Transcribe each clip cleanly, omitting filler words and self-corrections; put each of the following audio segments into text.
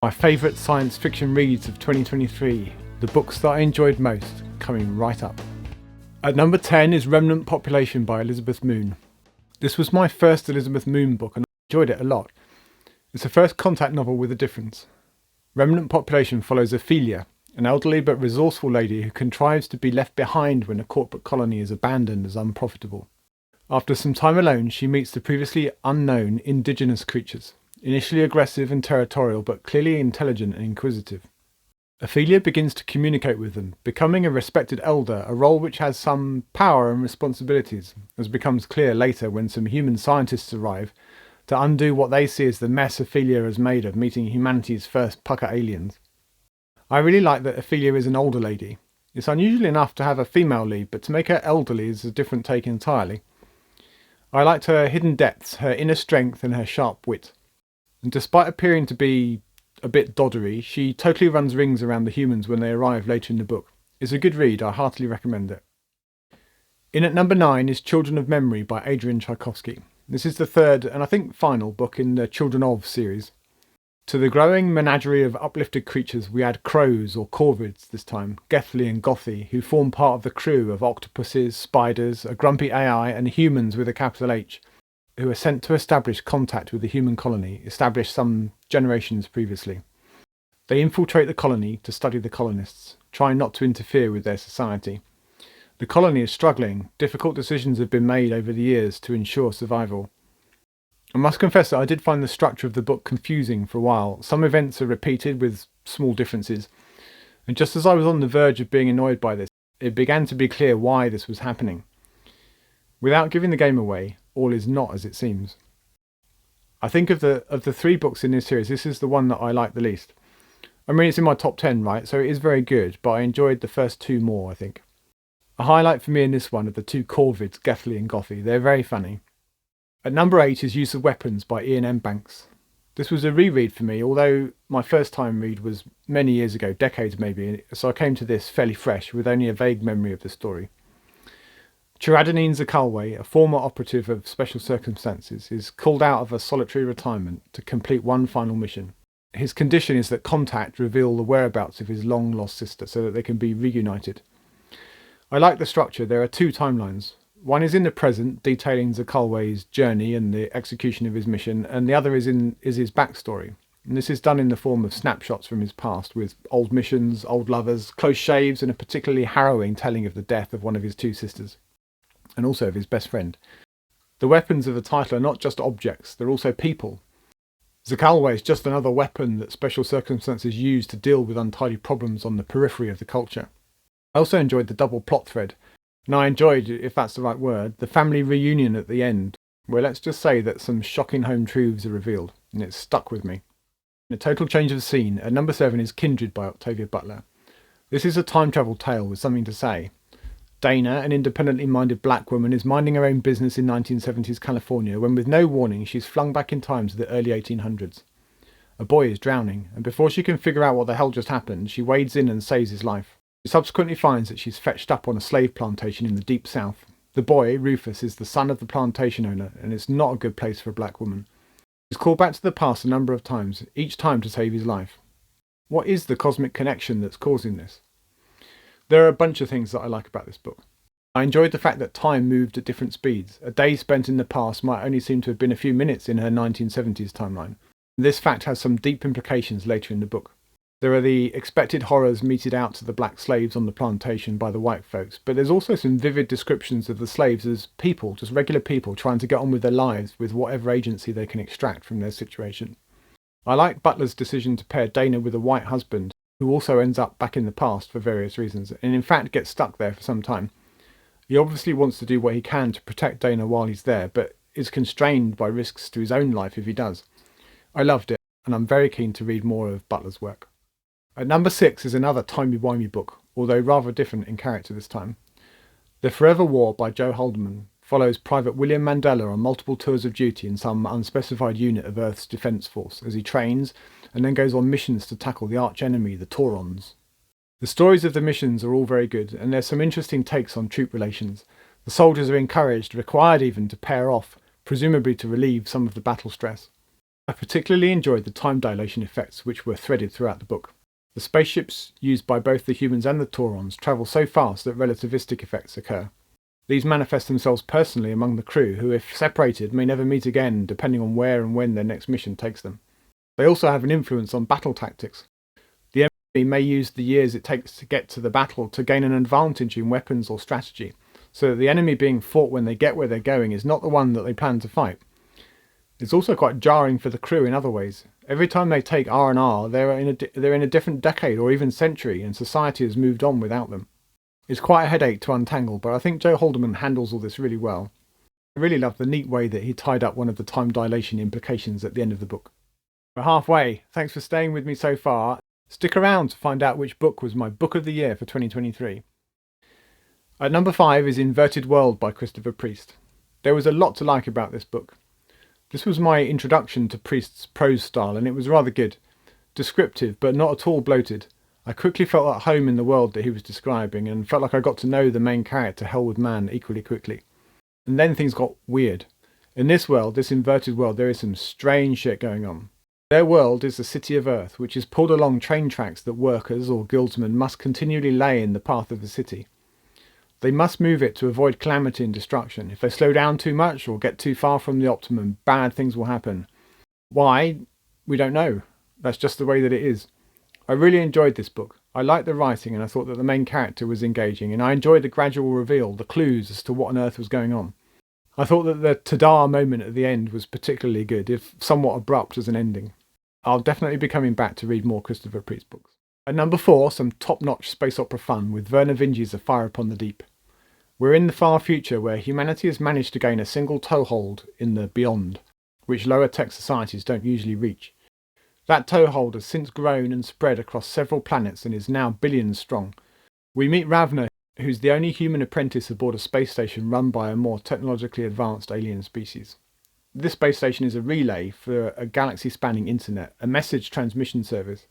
My favourite science fiction reads of 2023, the books that I enjoyed most, coming right up. At number 10 is Remnant Population by Elizabeth Moon. This was my first Elizabeth Moon book and I enjoyed it a lot. It's a first contact novel with a difference. Remnant Population follows Ophelia, an elderly but resourceful lady who contrives to be left behind when a corporate colony is abandoned as unprofitable. After some time alone, she meets the previously unknown indigenous creatures, initially aggressive and territorial but clearly intelligent and inquisitive. Ophelia begins to communicate with them, becoming a respected elder, a role which has some power and responsibilities, as becomes clear later when some human scientists arrive to undo what they see as the mess Ophelia has made of meeting humanity's first pucker aliens. I really like that Ophelia is an older lady. It's unusual enough to have a female lead, but to make her elderly is a different take entirely. I liked her hidden depths, her inner strength and her sharp wit. And despite appearing to be a bit doddery, she totally runs rings around the humans when they arrive later in the book. It's a good read, I heartily recommend it. In at number 9 is Children of Memory by Adrian Tchaikovsky. This is the third and I think final book in the Children of series. To the growing menagerie of uplifted creatures we add crows, or corvids this time, Gethly and Gothy, who form part of the crew of octopuses, spiders, a grumpy AI and humans with a capital H, who are sent to establish contact with the human colony, established some generations previously. They infiltrate the colony to study the colonists, trying not to interfere with their society. The colony is struggling. Difficult decisions have been made over the years to ensure survival. I must confess that I did find the structure of the book confusing for a while. Some events are repeated with small differences, and just as I was on the verge of being annoyed by this, it began to be clear why this was happening. Without giving the game away, all is not as it seems. I think of the 3 books in this series, this is the one that I like the least. I mean, it's in my top 10, right? So it is very good, but I enjoyed the first 2 more, I think. A highlight for me in this one are the 2 corvids, Gethly and Gothy. They're very funny. At number 8 is Use of Weapons by Ian M. Banks. This was a reread for me, although my first time read was many years ago, decades maybe, so I came to this fairly fresh with only a vague memory of the story. Chiradaneen Zakalwe, a former operative of Special Circumstances, is called out of a solitary retirement to complete one final mission. His condition is that Contact reveal the whereabouts of his long-lost sister so that they can be reunited. I like the structure. There are 2 timelines. One is in the present, detailing Zakalwe's journey and the execution of his mission, and the other is his backstory. And this is done in the form of snapshots from his past, with old missions, old lovers, close shaves, and a particularly harrowing telling of the death of one of his 2 sisters, and also of his best friend. The weapons of the title are not just objects, they're also people. Zakalwe is just another weapon that Special Circumstances use to deal with untidy problems on the periphery of the culture. I also enjoyed the double plot thread, and I enjoyed, if that's the right word, the family reunion at the end, where let's just say that some shocking home truths are revealed, and it stuck with me. In a total change of scene, at number 7 is Kindred by Octavia Butler. This is a time travel tale with something to say. Dana, an independently minded black woman, is minding her own business in 1970s California when with no warning she's flung back in time to the early 1800s. A boy is drowning, and before she can figure out what the hell just happened, she wades in and saves his life. She subsequently finds that she's fetched up on a slave plantation in the deep south. The boy, Rufus, is the son of the plantation owner, and it's not a good place for a black woman. He's called back to the past a number of times, each time to save his life. What is the cosmic connection that's causing this? There are a bunch of things that I like about this book. I enjoyed the fact that time moved at different speeds. A day spent in the past might only seem to have been a few minutes in her 1970s timeline. This fact has some deep implications later in the book. There are the expected horrors meted out to the black slaves on the plantation by the white folks, but there's also some vivid descriptions of the slaves as people, just regular people trying to get on with their lives with whatever agency they can extract from their situation. I like Butler's decision to pair Dana with a white husband, who also ends up back in the past for various reasons, and in fact gets stuck there for some time. He obviously wants to do what he can to protect Dana while he's there, but is constrained by risks to his own life if he does. I loved it, and I'm very keen to read more of Butler's work. At number 6 is another timey-wimey book, although rather different in character this time. The Forever War by Joe Haldeman follows Private William Mandela on multiple tours of duty in some unspecified unit of Earth's Defence Force as he trains and then goes on missions to tackle the arch-enemy, the Taurons. The stories of the missions are all very good, and there's some interesting takes on troop relations. The soldiers are encouraged, required even, to pair off, presumably to relieve some of the battle stress. I particularly enjoyed the time dilation effects which were threaded throughout the book. The spaceships used by both the humans and the Taurons travel so fast that relativistic effects occur. These manifest themselves personally among the crew, who, if separated, may never meet again depending on where and when their next mission takes them. They also have an influence on battle tactics. The enemy may use the years it takes to get to the battle to gain an advantage in weapons or strategy, so that the enemy being fought when they get where they're going is not the one that they plan to fight. It's also quite jarring for the crew in other ways. Every time they take R&R, they're in a different decade or even century, and society has moved on without them. It's quite a headache to untangle, but I think Joe Haldeman handles all this really well. I really love the neat way that he tied up one of the time dilation implications at the end of the book. We're halfway. Thanks for staying with me so far. Stick around to find out which book was my book of the year for 2023. At number 5 is Inverted World by Christopher Priest. There was a lot to like about this book. This was my introduction to Priest's prose style, and it was rather good. Descriptive, but not at all bloated. I quickly felt at home in the world that he was describing, and felt like I got to know the main character, Hellwood Man, equally quickly. And then things got weird. In this world, this inverted world, there is some strange shit going on. Their world is the City of Earth, which is pulled along train tracks that workers or guildsmen must continually lay in the path of the city. They must move it to avoid calamity and destruction. If they slow down too much or get too far from the optimum, bad things will happen. Why? We don't know. That's just the way that it is. I really enjoyed this book. I liked the writing, and I thought that the main character was engaging, and I enjoyed the gradual reveal, the clues as to what on earth was going on. I thought that the ta-da moment at the end was particularly good, if somewhat abrupt as an ending. I'll definitely be coming back to read more Christopher Priest books. At number 4, some top-notch space opera fun with Werner Vinge's A Fire Upon the Deep. We're in the far future where humanity has managed to gain a single toehold in the beyond, which lower-tech societies don't usually reach. That toehold has since grown and spread across several planets and is now billions strong. We meet Ravna, who's the only human apprentice aboard a space station run by a more technologically advanced alien species. This space station is a relay for a galaxy-spanning internet, a message transmission service.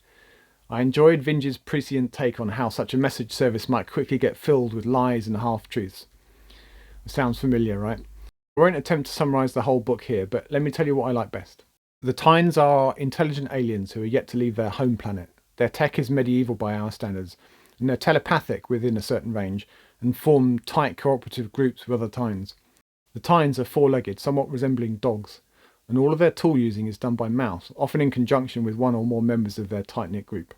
I enjoyed Vinge's prescient take on how such a message service might quickly get filled with lies and half-truths. Sounds familiar, right? I won't attempt to summarise the whole book here, but let me tell you what I like best. The Tynes are intelligent aliens who are yet to leave their home planet. Their tech is medieval by our standards, and they're telepathic within a certain range, and form tight cooperative groups with other Tynes. The Tynes are four-legged, somewhat resembling dogs, and all of their tool using is done by mouth, often in conjunction with one or more members of their tight-knit group.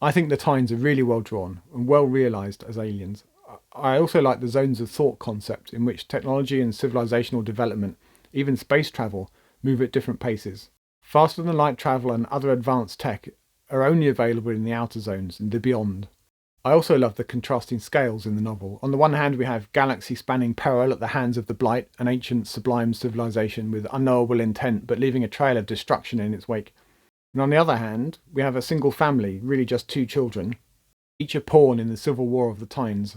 I think the Tynes are really well drawn and well realised as aliens. I also like the zones of thought concept in which technology and civilizational development, even space travel, move at different paces. Faster than light travel and other advanced tech are only available in the outer zones and the beyond. I also love the contrasting scales in the novel. On the one hand, we have galaxy-spanning peril at the hands of the Blight, an ancient sublime civilization with unknowable intent but leaving a trail of destruction in its wake. And on the other hand, we have a single family, really just 2 children, each a pawn in the civil war of the Tynes,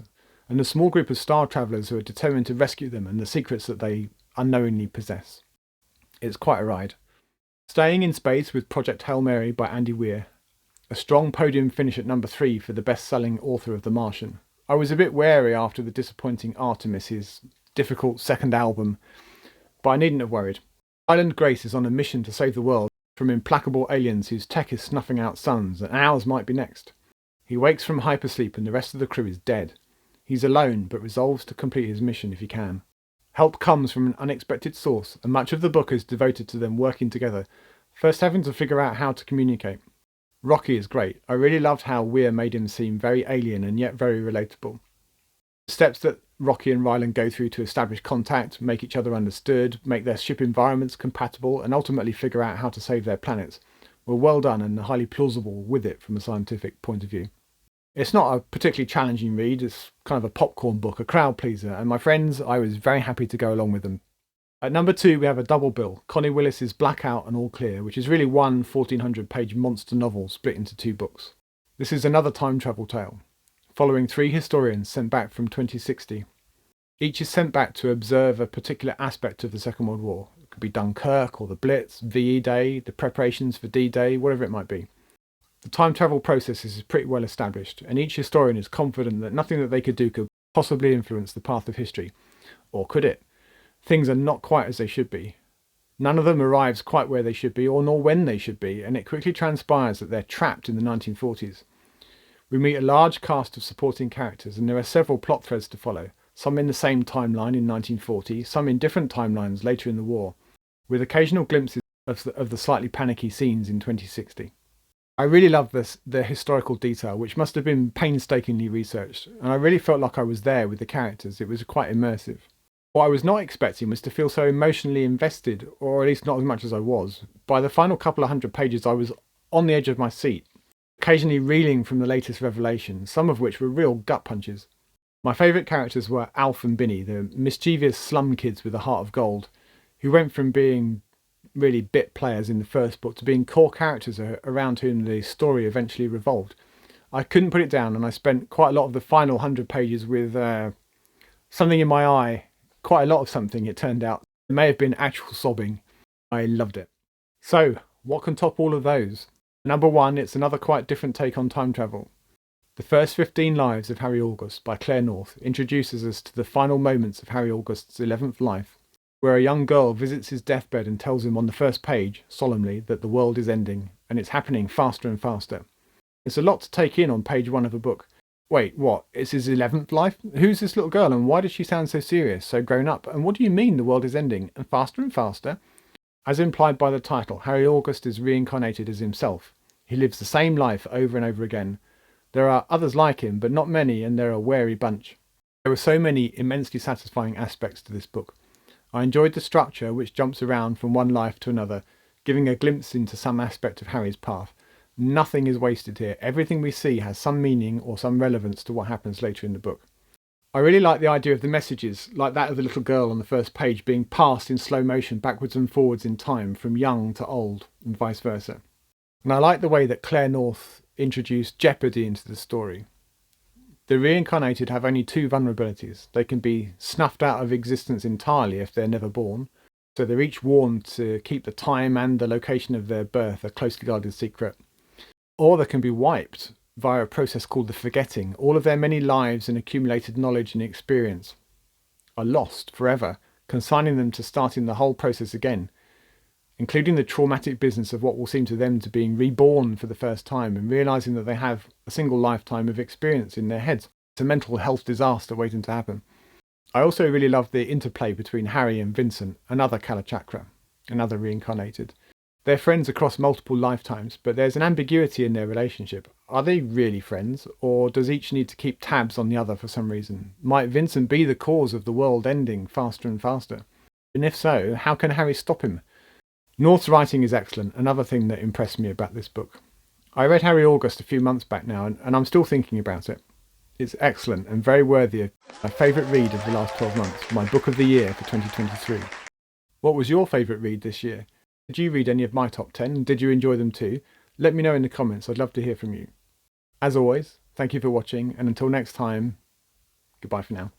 and a small group of star travellers who are determined to rescue them and the secrets that they unknowingly possess. It's quite a ride. Staying in Space with Project Hail Mary by Andy Weir. A strong podium finish at number 3 for the best-selling author of The Martian. I was a bit wary after the disappointing Artemis, his difficult second album, but I needn't have worried. Island Grace is on a mission to save the world from implacable aliens whose tech is snuffing out suns, and ours might be next. He wakes from hypersleep and the rest of the crew is dead. He's alone, but resolves to complete his mission if he can. Help comes from an unexpected source, and much of the book is devoted to them working together, first having to figure out how to communicate. Rocky is great. I really loved how Weir made him seem very alien and yet very relatable. The steps that Rocky and Ryland go through to establish contact, make each other understood, make their ship environments compatible, and ultimately figure out how to save their planets were well done and highly plausible with it from a scientific point of view. It's not a particularly challenging read, it's kind of a popcorn book, a crowd pleaser, and my friends, I was very happy to go along with them. At number 2 we have a double bill, Connie Willis's Blackout and All Clear, which is really one 1400-page monster novel split into 2 books. This is another time travel tale, following 3 historians sent back from 2060. Each is sent back to observe a particular aspect of the Second World War. It could be Dunkirk or the Blitz, VE Day, the preparations for D-Day, whatever it might be. The time travel process is pretty well established, and each historian is confident that nothing that they could do could possibly influence the path of history. Or could it? Things are not quite as they should be. None of them arrives quite where they should be, or nor when they should be, and it quickly transpires that they're trapped in the 1940s. We meet a large cast of supporting characters, and there are several plot threads to follow, some in the same timeline in 1940, some in different timelines later in the war, with occasional glimpses of the slightly panicky scenes in 2060. I really love the historical detail, which must have been painstakingly researched, and I really felt like I was there with the characters. It was quite immersive. What I was not expecting was to feel so emotionally invested, or at least not as much as I was. By the final couple of hundred pages, I was on the edge of my seat, occasionally reeling from the latest revelations, some of which were real gut punches. My favourite characters were Alf and Binny, the mischievous slum kids with a heart of gold, who went from being really bit players in the first book to being core characters around whom the story eventually revolved. I couldn't put it down, and I spent quite a lot of the final 100 pages with something in my eye. Quite a lot of something, it turned out. It may have been actual sobbing. I loved it. So, what can top all of those? Number one, it's another quite different take on time travel. The First 15 Lives of Harry August by Claire North introduces us to the final moments of Harry August's 11th life, where a young girl visits his deathbed and tells him on the first page, solemnly, that the world is ending, and it's happening faster and faster. It's a lot to take in on page one of a book. Wait, what? It's his 11th life? Who's this little girl, and why does she sound so serious, so grown up? And what do you mean the world is ending, and faster and faster? As implied by the title, Harry August is reincarnated as himself. He lives the same life over and over again. There are others like him, but not many, and they're a wary bunch. There were so many immensely satisfying aspects to this book. I enjoyed the structure, which jumps around from one life to another, giving a glimpse into some aspect of Harry's path. Nothing is wasted here. Everything we see has some meaning or some relevance to what happens later in the book. I really like the idea of the messages, like that of the little girl on the first page, being passed in slow motion backwards and forwards in time, from young to old, and vice versa. And I like the way that Claire North introduced jeopardy into the story. The reincarnated have only two vulnerabilities. They can be snuffed out of existence entirely if they're never born, so they're each warned to keep the time and the location of their birth a closely guarded secret. Or they can be wiped via a process called the forgetting. All of their many lives and accumulated knowledge and experience are lost forever, consigning them to starting the whole process again, including the traumatic business of what will seem to them to being reborn for the first time and realising that they have a single lifetime of experience in their heads. It's a mental health disaster waiting to happen. I also really love the interplay between Harry and Vincent, another Kalachakra, another reincarnated. They're friends across multiple lifetimes, but there's an ambiguity in their relationship. Are they really friends, or does each need to keep tabs on the other for some reason? Might Vincent be the cause of the world ending faster and faster? And if so, how can Harry stop him? North's writing is excellent, another thing that impressed me about this book. I read Harry August a few months back now, and I'm still thinking about it. It's excellent and very worthy of my favourite read of the last 12 months, my book of the year for 2023. What was your favourite read this year? Did you read any of my top 10, and did you enjoy them too? Let me know in the comments, I'd love to hear from you. As always, thank you for watching, and until next time, goodbye for now.